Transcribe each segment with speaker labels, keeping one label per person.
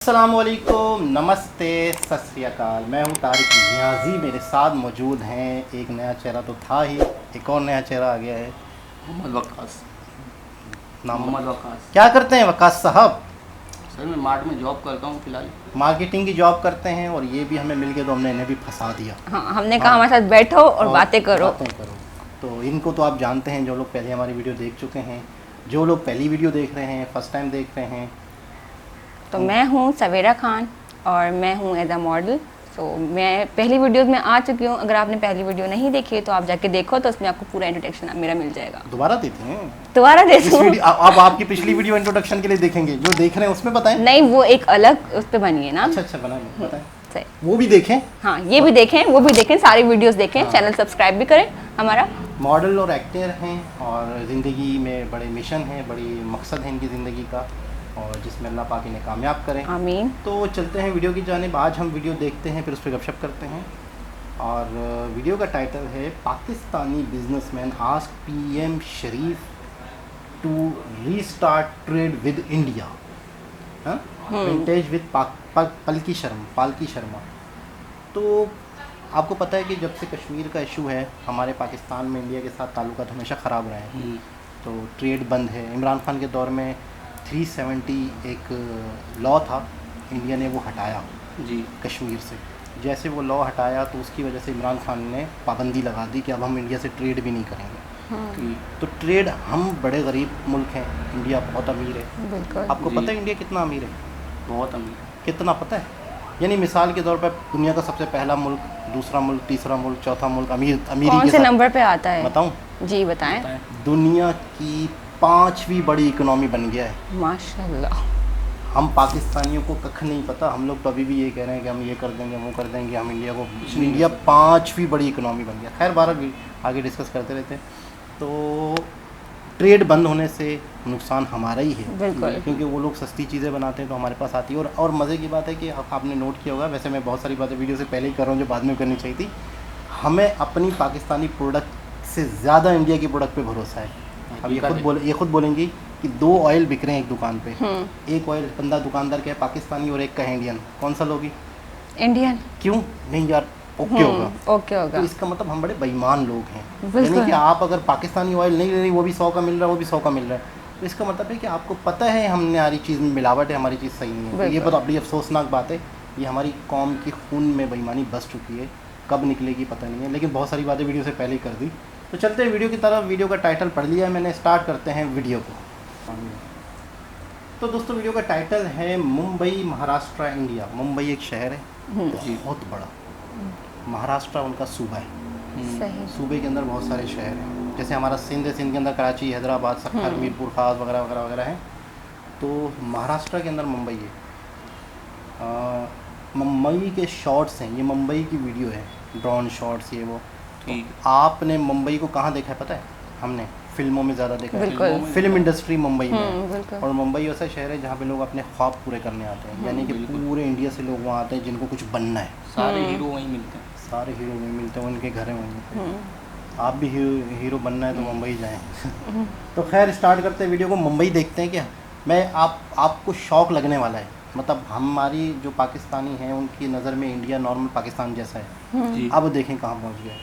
Speaker 1: अस्सलामुअलैकुम, नमस्ते, सत श्री अकाल। मैं हूं तारिक नियाज़ी। मेरे साथ मौजूद हैं, एक नया चेहरा तो था ही, एक और नया चेहरा आ गया है।
Speaker 2: मोहम्मद वक्कास।
Speaker 1: नाम
Speaker 2: मोहम्मद वक्कास।
Speaker 1: क्या करते हैं वक्कास साहब?
Speaker 2: सर मैं मार्ट में जॉब करता हूँ फिलहाल।
Speaker 1: मार्केटिंग की जॉब करते हैं और ये भी हमें मिल गए तो हमने इन्हें भी फंसा दिया।
Speaker 3: हाँ, हमने कहा हमारे साथ बैठो और बातें करो।
Speaker 1: तो इनको तो आप जानते हैं, जो लोग पहले हमारी वीडियो देख चुके हैं, जो लोग पहली वीडियो देख रहे हैं, फर्स्ट टाइम देख रहे हैं।
Speaker 3: तो मैं हूँ सवेरा खान और मैं हूँ एज अ मॉडल। तो मैं पहली वीडियोस में आ चुकी हूँ। अगर आपने पहली वीडियो नहीं देखी है तो आप जाके देखो, तो उसमें आपको पूरा इंट्रोडक्शन मेरा मिल जाएगा।
Speaker 1: दोबारा देते हैं?
Speaker 3: दोबारा दे दूँ?
Speaker 1: अब आपकी पिछली वीडियो इंट्रोडक्शन के लिए देखेंगे, जो देख रहे हैं उसमें बताएं।
Speaker 3: नहीं, वो एक अलग उस पर बनी है ना।
Speaker 1: अच्छा बनाएंगे, बताएं।
Speaker 3: सही,
Speaker 1: वो भी देखें।
Speaker 3: हाँ, ये भी देखें, वो भी देखें, सारी वीडियोस देखें।
Speaker 1: हाँ।
Speaker 3: चैनल सब्सक्राइब भी करें हमारा।
Speaker 1: मॉडल और एक्टर हैं और ज़िंदगी में बड़े मिशन हैं, बड़ी मकसद है इनकी ज़िंदगी का, और जिसमें अल्लाह पाक इन्हें कामयाब करें।
Speaker 3: आमीन।
Speaker 1: तो चलते हैं वीडियो की जानिब। आज हम वीडियो देखते हैं, फिर उस पर गपशप करते हैं। और वीडियो का टाइटल है Pakistani businessman ask PM Sharif to restart trade with India, Vantage with Palki Sharma. तो आपको पता है कि जब से कश्मीर का इशू है, हमारे पाकिस्तान में इंडिया के साथ ताल्लुकात हमेशा ख़राब रहे हैं। तो ट्रेड बंद है। इमरान खान के दौर में 370 एक लॉ था, इंडिया ने वो हटाया
Speaker 2: जी।
Speaker 1: कश्मीर से। जैसे वो लॉ हटाया तो उसकी वजह से इमरान खान ने पाबंदी लगा दी कि अब हम इंडिया से ट्रेड भी नहीं करेंगे। तो ट्रेड, हम बड़े गरीब मुल्क हैं, इंडिया बहुत अमीर है।
Speaker 3: बिल्कुल।
Speaker 1: आपको पता है इंडिया कितना अमीर है?
Speaker 2: बहुत अमीर।
Speaker 1: कितना पता है? यानी मिसाल के तौर पर दुनिया का सबसे पहला मुल्क, दूसरा मुल्क, तीसरा मुल्क, चौथा मुल्क अमीरी
Speaker 3: कौन
Speaker 1: के
Speaker 3: से
Speaker 1: साथ
Speaker 3: नंबर पे आता है?
Speaker 1: बताऊं?
Speaker 3: जी बताएं।
Speaker 1: दुनिया की 5वीं बड़ी इकोनॉमी बन गया है।
Speaker 3: माशाल्लाह।
Speaker 1: हम पाकिस्तानियों को कख नहीं पता। हम लोग तो अभी भी ये कह रहे हैं कि हम ये कर देंगे, वो कर देंगे, हम इंडिया 5वीं बड़ी इकोनॉमी बन गया। खैर, 12 आगे डिस्कस करते रहते हैं। तो ट्रेड बंद होने से नुकसान हमारा ही है,
Speaker 3: बिल्कुल।
Speaker 1: क्योंकि वो लोग सस्ती चीज़ें बनाते हैं तो हमारे पास आती है। और मज़े की बात है कि आपने नोट किया होगा, वैसे मैं बहुत सारी बातें वीडियो से पहले ही कर रहा हूँ जो बाद में करनी चाहिए थी। हमें अपनी पाकिस्तानी प्रोडक्ट से ज़्यादा इंडिया की प्रोडक्ट पे भरोसा है। अब ये खुद बोलेंगी कि 2 ऑयल बिक रहे हैं एक दुकान पे। एक ऑयल बंदा दुकानदार का है पाकिस्तानी और एक का है इंडियन, कौन सा लोगी?
Speaker 3: इंडियन।
Speaker 1: क्यों नहीं यार? ओके होगा।
Speaker 3: ओके होगा।
Speaker 1: तो इसका मतलब हम बड़े बेईमान लोग हैं।
Speaker 3: बिल्कुल।
Speaker 1: यानी कि आप अगर पाकिस्तानी ऑयल नहीं ले रही, वो भी 100 का मिल रहा है, वो भी 100 का मिल रहा है, तो इसका मतलब है कि आपको पता है हमने हमारी चीज़ में मिलावट है, हमारी चीज़ सही नहीं है। तो ये बड़ी अफसोसनाक बात है। ये हमारी कौम की खून में बेईमानी बस चुकी है, कब निकलेगी पता नहीं है। लेकिन बहुत सारी बातें वीडियो से पहले ही कर दी। तो चलते हैं वीडियो की तरफ। वीडियो का टाइटल पढ़ लिया है मैंने, स्टार्ट करते हैं वीडियो को। तो दोस्तों, वीडियो का टाइटल है मुंबई महाराष्ट्र इंडिया। मुंबई एक शहर है बहुत बड़ा, महाराष्ट्र उनका सूबा है।
Speaker 3: सही।
Speaker 1: सूबे के अंदर बहुत सारे शहर हैं, जैसे हमारा सिंध है, सिंध के अंदर कराची, हैदराबाद, सखर, मीरपुर खास वगैरह वगैरह वगैरह हैं। तो महाराष्ट्र के अंदर मुंबई है। मुंबई के शॉट्स हैं, ये मुंबई की वीडियो है, ड्रोन शॉट्स ये वो।
Speaker 2: ठीक।
Speaker 1: आपने मुंबई को कहाँ देखा है पता है? हमने फिल्मों में ज़्यादा देखा है।
Speaker 3: बिल्कुल।
Speaker 1: फिल्म इंडस्ट्री मुंबई में है।
Speaker 3: बिल्कुल।
Speaker 1: और मुंबई ऐसा शहर है जहाँ पे लोग अपने ख्वाब पूरे करने आते हैं। यानी कि पूरे इंडिया से लोग वहाँ आते हैं जिनको कुछ बनना है।
Speaker 2: सारे हीरो वहीं मिलते हैं।
Speaker 1: सारे हीरो वहीं मिलते हैं, उनके घर वहीं मिलते हैं। आप भी हीरो बनना है तो मुंबई जाएं। तो खैर, स्टार्ट करते हैं वीडियो को। मुंबई देखते हैं क्या। आपको शौक लगने वाला है। मतलब हमारी जो पाकिस्तानी हैं उनकी नज़र में इंडिया नॉर्मल पाकिस्तान जैसा है।
Speaker 2: जी।
Speaker 1: अब देखें कहाँ पहुँच गए।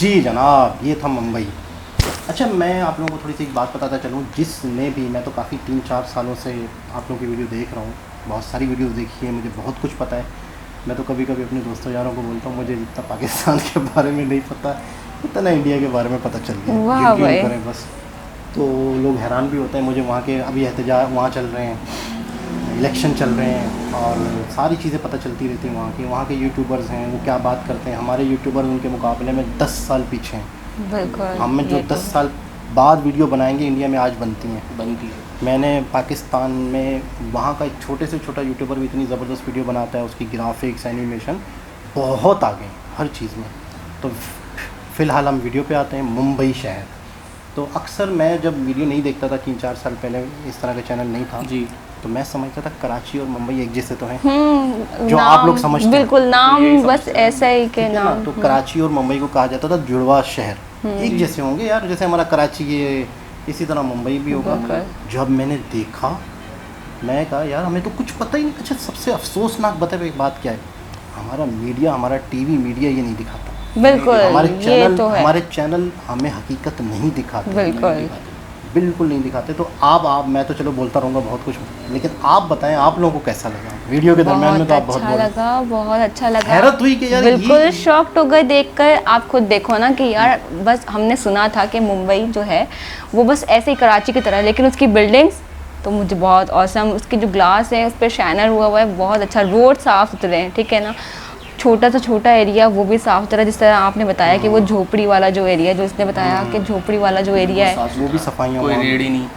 Speaker 1: जी जनाब, ये था मुंबई। अच्छा, मैं आप लोगों को थोड़ी सी एक बात बताता चलूँ, जिसने भी, मैं तो काफ़ी 3-4 सालों से आप लोगों की वीडियो देख रहा हूँ, बहुत सारी वीडियोस देखी है, मुझे बहुत कुछ पता है। मैं तो कभी कभी अपने दोस्तों यारों को बोलता हूँ मुझे जितना पाकिस्तान के बारे में नहीं पता उतना इंडिया के बारे में पता चल गया।
Speaker 3: वाह भाई।
Speaker 1: करें बस, तो लोग हैरान भी होते हैं मुझे, वहाँ के अभी एहतजाज वहाँ चल रहे हैं, इलेक्शन चल रहे हैं, और सारी चीज़ें पता चलती रहती हैं। वहाँ के यूट्यूबर्स हैं, वो क्या बात करते हैं, हमारे यूट्यूबर उनके मुकाबले में 10 साल पीछे हैं।
Speaker 3: बिल्कुल।
Speaker 1: हम जो
Speaker 3: ये
Speaker 1: 10 साल बाद वीडियो बनाएंगे इंडिया में आज बनती हैं।
Speaker 2: बनती है।
Speaker 1: मैंने पाकिस्तान में वहाँ का एक छोटे से छोटा यूट्यूबर भी इतनी ज़बरदस्त वीडियो बनाता है, उसकी ग्राफिक्स एनिमेशन बहुत आगे हर चीज़ में। तो फ़िलहाल हम वीडियो पे आते हैं, मुंबई शहर। तो अक्सर मैं जब वीडियो नहीं देखता था 3-4 साल पहले, इस तरह का चैनल नहीं था
Speaker 2: जी।
Speaker 1: तो मैं समझता था कराची और मुंबई एक जैसे तो हैं,
Speaker 3: नाम,
Speaker 1: जो आप लोग समझते हैं।
Speaker 3: बिल्कुल नाम
Speaker 2: यही
Speaker 3: बस
Speaker 2: समझते हैं।
Speaker 3: ऐसा ही के
Speaker 1: ठीक है ना?
Speaker 3: नाम।
Speaker 1: तो कराची और मुंबई को कहा जाता था जुड़वा शहर, एक जैसे होंगे यार, जैसे हमारा कराची ये, इसी तरह मुंबई भी होगा।
Speaker 3: बिल्कुल।
Speaker 1: जब मैंने देखा, मैं कहा यार हमें तो कुछ पता ही नहीं। अच्छा, सबसे अफसोसनाक बात क्या है, हमारा मीडिया, हमारा टीवी मीडिया ये नहीं दिखाता।
Speaker 3: बिल्कुल,
Speaker 1: हमारे
Speaker 3: ये
Speaker 1: चैनल
Speaker 3: तो है।
Speaker 1: हमारे चैनल हमें हकीकत नहीं दिखाते।
Speaker 3: बिल्कुल।
Speaker 1: बिल्कुल नहीं दिखाते। तो आप मैं तो चलो बोलता रहूँगा बहुत कुछ, लेकिन आप बताएं आप लोगों को कैसा लगा वीडियो के दरमियान में? तो आप बहुत
Speaker 3: अच्छा लगा, बहुत अच्छा लगा।
Speaker 1: हैरत हुई कि यार
Speaker 3: बिल्कुल शॉक्ड हो गए देखकर। आप खुद देखो ना कि यार बस हमने सुना था कि मुंबई जो है वो बस ऐसे ही कराची की तरह, लेकिन उसकी बिल्डिंग्स तो मुझे बहुत औसम, उसकी जो ग्लास है उस पर शाइनर हुआ है, बहुत अच्छा। रोड साफ सुथरे हैं, ठीक है ना, छोटा सा छोटा एरिया वो भी साफ सुथरा, जिस तरह आपने बताया कि वो झोपड़ी वाला जो एरिया, जो इसने बताया कि झोपड़ी वाला जो एरिया है
Speaker 1: वो भी सफाइयाँ,
Speaker 2: कोई रेडी नहीं,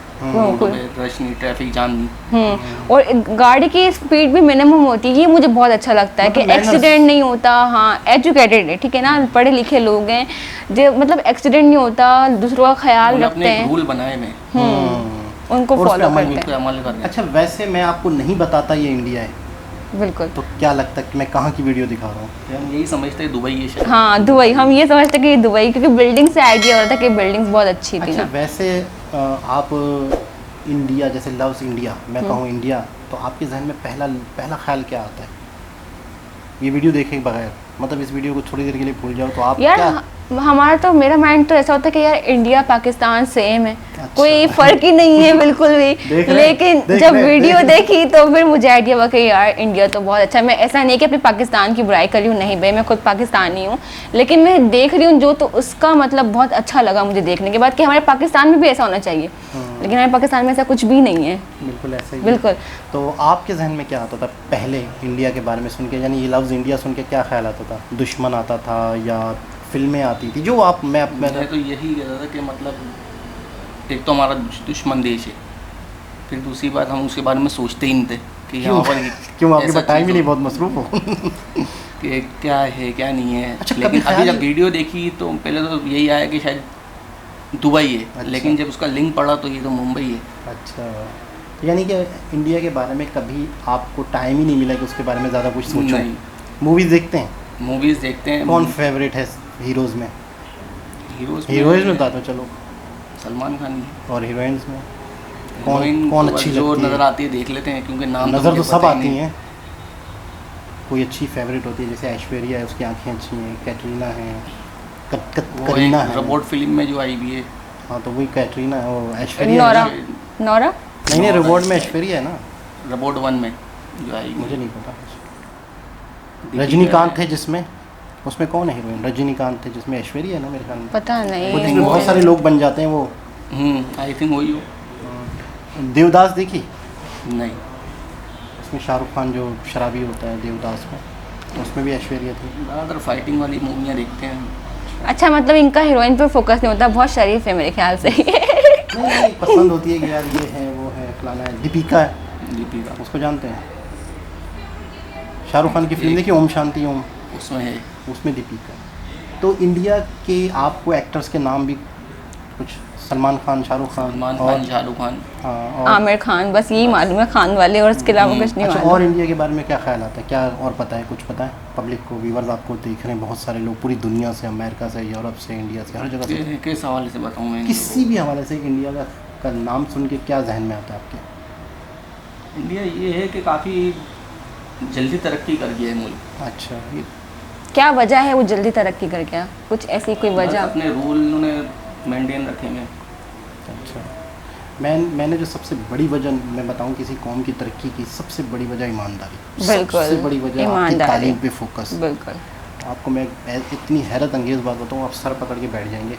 Speaker 3: कोई
Speaker 2: रश नहीं, ट्रैफिक जाम नहीं।
Speaker 3: और गाड़ी की स्पीड भी मिनिमम होती है। ये मुझे बहुत अच्छा लगता है कि
Speaker 1: मतलब
Speaker 3: एक्सीडेंट नहीं होता। हाँ, एजुकेटेड है, ठीक है ना, पढ़े लिखे लोग हैं जो मतलब एक्सीडेंट नहीं होता, दूसरों का ख्याल
Speaker 2: उन्होंने
Speaker 3: रखते
Speaker 2: अपने एक
Speaker 3: हैं,
Speaker 2: रूल बनाए में
Speaker 3: उनको
Speaker 1: और उस पे
Speaker 3: फॉलो
Speaker 1: अमल
Speaker 3: करते
Speaker 2: उस पे अमल कर रहे हैं।
Speaker 1: अच्छा, वैसे मैं आपको नहीं बताता ये इंडिया है
Speaker 3: हैं। बिल्कुल।
Speaker 1: तो क्या लगता है कि मैं कहाँ की वीडियो दिखा रहा हूँ?
Speaker 2: हम यही समझते हैं दुबई ये शहर।
Speaker 3: हाँ, दुबई, हम ये समझते कि दुबई, क्योंकि बिल्डिंग से आइडिया हो रहा था कि बिल्डिंग्स बहुत अच्छी थी
Speaker 1: अच्छा,
Speaker 3: ना।
Speaker 1: वैसे आप इंडिया, जैसे लव्स इंडिया, मैं कहूँ इंडिया, तो आपके जहन में पहला ख्याल क्या आता है ये वीडियो देखे के बगैर? मतलब इस वीडियो को थोड़ी देर के लिए भूल जाओ तो आप
Speaker 3: यार
Speaker 1: क्या?
Speaker 3: हमारा तो, मेरा माइंड तो ऐसा होता है कि यार इंडिया पाकिस्तान सेम है,
Speaker 1: अच्छा।
Speaker 3: कोई फर्क ही नहीं है बिल्कुल भी। लेकिन जब वीडियो देखी तो फिर मुझे आइडिया हुआ कि यार इंडिया तो बहुत अच्छा है। मैं ऐसा नहीं कि अपने पाकिस्तान की बुराई कर रही हूँ, नहीं भाई, मैं खुद पाकिस्तानी हूँ, लेकिन मैं देख रही हूँ जो, तो उसका मतलब बहुत अच्छा लगा मुझे देखने के बाद कि हमारे पाकिस्तान में भी ऐसा होना चाहिए, लेकिन हमारे पाकिस्तान में ऐसा कुछ भी नहीं है।
Speaker 1: बिल्कुल ऐसा ही है।
Speaker 3: बिल्कुल।
Speaker 1: तो आपके जहन में क्या आता था पहले इंडिया के बारे में सुन के, यानी ये लफ्ज़ इंडिया सुन के क्या ख्याल आता था? दुश्मन आता था या फिल्में आती थी जो आप मैं
Speaker 2: तो यही कहता था कि मतलब एक तो हमारा दुश्मन देश है, फिर दूसरी बात हम उसके बारे में सोचते ही नहीं थे कि यहाँ पर
Speaker 1: क्यों आपके
Speaker 2: ऐसा
Speaker 1: पास टाइम ही
Speaker 2: चीज़
Speaker 1: नहीं,
Speaker 2: हो
Speaker 1: बहुत मसरूफ हो?
Speaker 2: कि क्या है क्या नहीं है।
Speaker 1: अच्छा, कभी
Speaker 2: लेकिन अभी
Speaker 1: ख्याल-
Speaker 2: जब वीडियो देखी तो पहले तो यही आया कि शायद दुबई है,
Speaker 1: अच्छा।
Speaker 2: लेकिन जब उसका लिंक पड़ा तो ये तो मुंबई है।
Speaker 1: अच्छा, यानी कि इंडिया के बारे में कभी आपको टाइम ही नहीं मिला कि उसके बारे में ज़्यादा कुछ सोचो?
Speaker 2: नहीं।
Speaker 1: मूवीज़ देखते हैं?
Speaker 2: मूवीज़ देखते हैं।
Speaker 1: कौन फेवरेट है हीरोज़ में?
Speaker 2: हीरोज़
Speaker 1: में बता दो चलो,
Speaker 2: सलमान खान ही है।
Speaker 1: और हीरोइंस में
Speaker 2: हीरोइन
Speaker 1: कौन
Speaker 2: तो
Speaker 1: अच्छी
Speaker 2: जो
Speaker 1: लगती
Speaker 2: नज़र
Speaker 1: है?
Speaker 2: आती है देख लेते हैं, क्योंकि नाम
Speaker 1: नज़र तो
Speaker 2: मुझे
Speaker 1: सब
Speaker 2: पता ही
Speaker 1: आती
Speaker 2: नहीं।
Speaker 1: हैं, कोई अच्छी फेवरेट होती है, जैसे ऐश्वर्या है, उसकी आंखें अच्छी हैं, कैटरीना है,
Speaker 2: वो
Speaker 1: करीना
Speaker 2: एक
Speaker 1: है।
Speaker 2: रोबोट फिल्म में जो आई भी है,
Speaker 1: हाँ, तो वही कैटरीना है, वो ऐश्वर्या
Speaker 3: नौरा,
Speaker 1: है ना?
Speaker 3: नौरा
Speaker 1: नहीं, रोबोट में ऐश्वर्या है ना?
Speaker 2: रोबोट 1 में जो आई
Speaker 1: मुझे नहीं पता।
Speaker 2: दीपिका
Speaker 1: रजनीकांत
Speaker 2: है।
Speaker 1: थे जिसमें, उसमें कौन है हीरोइन? रजनीकांत थे जिसमें ऐश्वर्या है ना मेरे ख्याल में।
Speaker 3: पता
Speaker 1: वो
Speaker 3: नहीं।
Speaker 1: जिसमें बहुत सारे लोग बन जाते हैं वो।
Speaker 2: आई थिंक वही हो।
Speaker 1: देवदास देखी?
Speaker 2: नहीं,
Speaker 1: उसमें शाहरुख खान जो शराबी होता है देवदास में, उसमें भी ऐश्वर्या थी।
Speaker 2: ज़्यादातर फाइटिंग वाली मूवियाँ देखते हैं।
Speaker 3: अच्छा, मतलब इनका हीरोइन पर फोकस नहीं होता, बहुत शरीफ है मेरे ख्याल से।
Speaker 1: नहीं, पसंद होती है कि यार ये है वो है फलाना है। दीपिका है,
Speaker 2: दीपिका
Speaker 1: उसको जानते हैं? शाहरुख खान की फिल्म देखी ओम शांति ओम,
Speaker 2: उसमें है।
Speaker 1: उसमें दीपिका। तो इंडिया के आपको एक्टर्स के नाम भी कुछ? सलमान खान, शाहरुख खान,
Speaker 2: सलमान
Speaker 1: और
Speaker 2: खान, शाहरुख खान,
Speaker 1: हाँ, और
Speaker 3: आमिर खान, बस यही मालूम है खान वाले, और उसके अलावा कुछ नहीं
Speaker 1: अच्छा,
Speaker 3: मालूम।
Speaker 1: और इंडिया के बारे में क्या ख्याल आता है? क्या और पता है? कुछ पता है पब्लिक को? व्यूवर्स आपको देख रहे हैं बहुत सारे लोग पूरी दुनिया से, अमेरिका से, यूरोप से, इंडिया से, हर जगह से।
Speaker 2: किस हवाले से बताऊँ मैं?
Speaker 1: किसी भी हवाले से इंडिया का नाम सुन के क्या जहन में आता है आपके?
Speaker 2: इंडिया ये है कि काफ़ी जल्दी तरक्की कर गया है मुल्क।
Speaker 1: अच्छा,
Speaker 3: क्या वजह है वो जल्दी तरक्की कर गया? कुछ ऐसी कोई
Speaker 2: बस
Speaker 3: वजह?
Speaker 2: अपने रूल उन्होंने मेंटेन रखे हैं।
Speaker 1: अच्छा, मैंने जो सबसे बड़ी वजह मैं बताऊं किसी कौम की तरक्की की सबसे बड़ी वजह ईमानदारी।
Speaker 3: बिल्कुल,
Speaker 1: सबसे बड़ी वजह आपकी
Speaker 3: ईमानदारी।
Speaker 1: तालीम पे फोकस।
Speaker 3: बिल्कुल।
Speaker 1: आपको मैं इतनी हैरत अंगेज़ बात बताऊं, आप सर पकड़ के बैठ जाएंगे।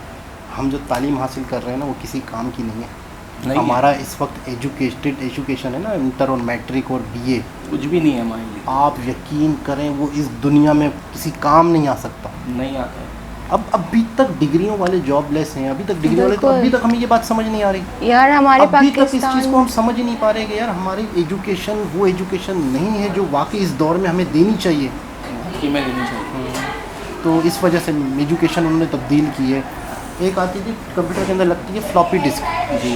Speaker 1: हम जो तालीम हासिल कर रहे हैं ना वो किसी काम की नहीं है।
Speaker 2: नहीं है।
Speaker 1: हमारा इस वक्त एजुकेशन है ना, इंटर और मैट्रिक और बीए,
Speaker 2: कुछ भी नहीं है हमारे लिए,
Speaker 1: आप यकीन करें वो इस दुनिया में किसी काम नहीं आ सकता।
Speaker 2: नहीं आता है।
Speaker 1: अब अभी तक डिग्रियों वाले जॉबलेस हैं, अभी तक डिग्री वाले, तो
Speaker 3: बिल्कुल।
Speaker 1: अभी तक हमें ये बात समझ नहीं आ रही।
Speaker 3: यार हमारे
Speaker 1: अभी तक इस चीज़ को
Speaker 3: पाकिस्तान
Speaker 1: हम समझ ही नहीं पा रहे कि यार हमारी एजुकेशन वो एजुकेशन नहीं है जो वाकई इस दौर में हमें देनी चाहिए।
Speaker 2: कि मैं लेनी चाहिए।
Speaker 1: तो इस वजह से एजुकेशन उन्होंने तब्दील की है। एक आती थी कंप्यूटर के अंदर लगती है फ्लॉपी डिस्क,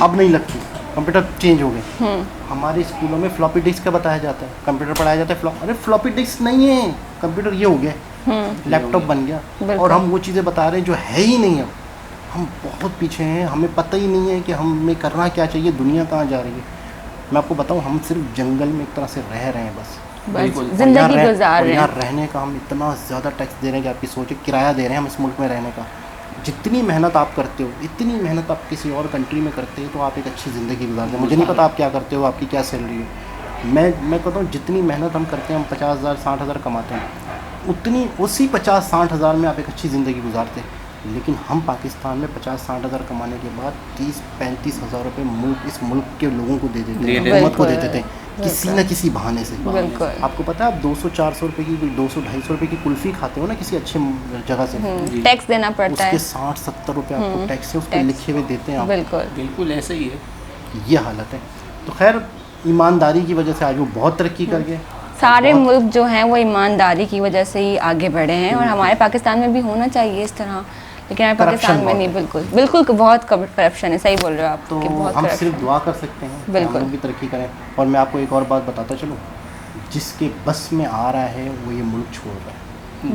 Speaker 1: अब नहीं लगती, कंप्यूटर चेंज हो गए। हमारे स्कूलों में फ्लॉपी डिस्क का बताया जाता है, कंप्यूटर पढ़ाया जाता है। अरे फ्लॉपी डिस्क नहीं है, कंप्यूटर ये हो गया, लैपटॉप बन गया,
Speaker 3: बिल्कुल।
Speaker 1: और हम वो चीज़ें बता रहे हैं जो है ही नहीं। अब हम बहुत पीछे हैं, हमें पता ही नहीं है कि हमें करना क्या चाहिए, दुनिया कहाँ जा रही है। मैं आपको बताऊँ, हम सिर्फ जंगल में एक तरह से रह रहे हैं बस।
Speaker 2: बिल्कुल।
Speaker 3: बस जिंदगी गुजार
Speaker 1: और
Speaker 3: रहे
Speaker 1: यहाँ
Speaker 3: हैं।
Speaker 1: रहने का हम इतना ज़्यादा टैक्स दे रहे हैं कि आपकी सोचे, किराया दे रहे हैं हम इस मुल्क में रहने का। जितनी मेहनत आप करते हो, इतनी मेहनत आप किसी और कंट्री में करते हो तो आप एक अच्छी ज़िंदगी गुजारते हो। मुझे नहीं पता आप क्या करते हो, आपकी क्या सैलरी है। मैं कहता हूँ जितनी मेहनत हम करते हैं, हम 50,000 60,000 कमाते हैं, उसी 50-60 हज़ार में आप एक अच्छी ज़िंदगी गुजारते हैं। लेकिन हम पाकिस्तान में 50-60 हज़ार कमाने के बाद 30-35 हज़ार रुपये इस मुल्क के लोगों को दे देते हैं, हुकूमत को दे देते हैं किसी न किसी बहाने से।
Speaker 3: बिल्कुल।
Speaker 1: आपको पता है आप 200-400 रुपये की 200-250 रुपये की कुल्फ़ी खाते हो ना किसी अच्छे जगह से,
Speaker 3: टैक्स देना पड़ता है।
Speaker 1: उसके 60-70 रुपये आपको टैक्स है, उसको
Speaker 3: टैक्स।
Speaker 1: लिखे हुए देते हैं आप।
Speaker 3: बिल्कुल।
Speaker 2: बिल्कुल ऐसे ही है।
Speaker 1: ये हालत है। तो खैर ईमानदारी की वजह से आज वो बहुत तरक्की कर गए।
Speaker 3: सारे
Speaker 1: बहुत-
Speaker 3: मुल्क जो हैं वो ईमानदारी की वजह से ही आगे बढ़े हैं, और हमारे पाकिस्तान में भी होना चाहिए इस तरह, लेकिन हमारे पाकिस्तान
Speaker 1: Corruption
Speaker 3: में नहीं।
Speaker 1: बहुत
Speaker 3: बिल्कुल बहुत करप्शन है। सही बोल रहे हो आप
Speaker 1: तो
Speaker 3: कि बहुत
Speaker 1: हम
Speaker 3: corruption
Speaker 1: सिर्फ
Speaker 3: है।
Speaker 1: दुआ कर सकते हैं कि
Speaker 3: बिल्कुल।
Speaker 1: हम लोग भी तरक्की करें। और मैं आपको एक और बात बताता चलूँ, जिसके बस में आ रहा है वो ये मुल्क छोड़ रहा है।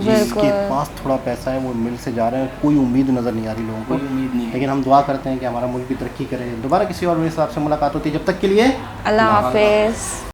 Speaker 1: जिसके
Speaker 3: बिल्कुल।
Speaker 1: पास थोड़ा पैसा है वो मिल्क से जा रहे हैं, कोई उम्मीद नज़र नहीं आ रही लोगों
Speaker 2: कोई
Speaker 1: को।
Speaker 2: उम्मीद नहीं है।
Speaker 1: लेकिन हम दुआ करते हैं कि हमारा मुल्क भी तरक्की करे। दोबारा किसी और हिसाब से मुलाकात होती है, जब तक के लिए
Speaker 3: अल्लाह हाफिज़।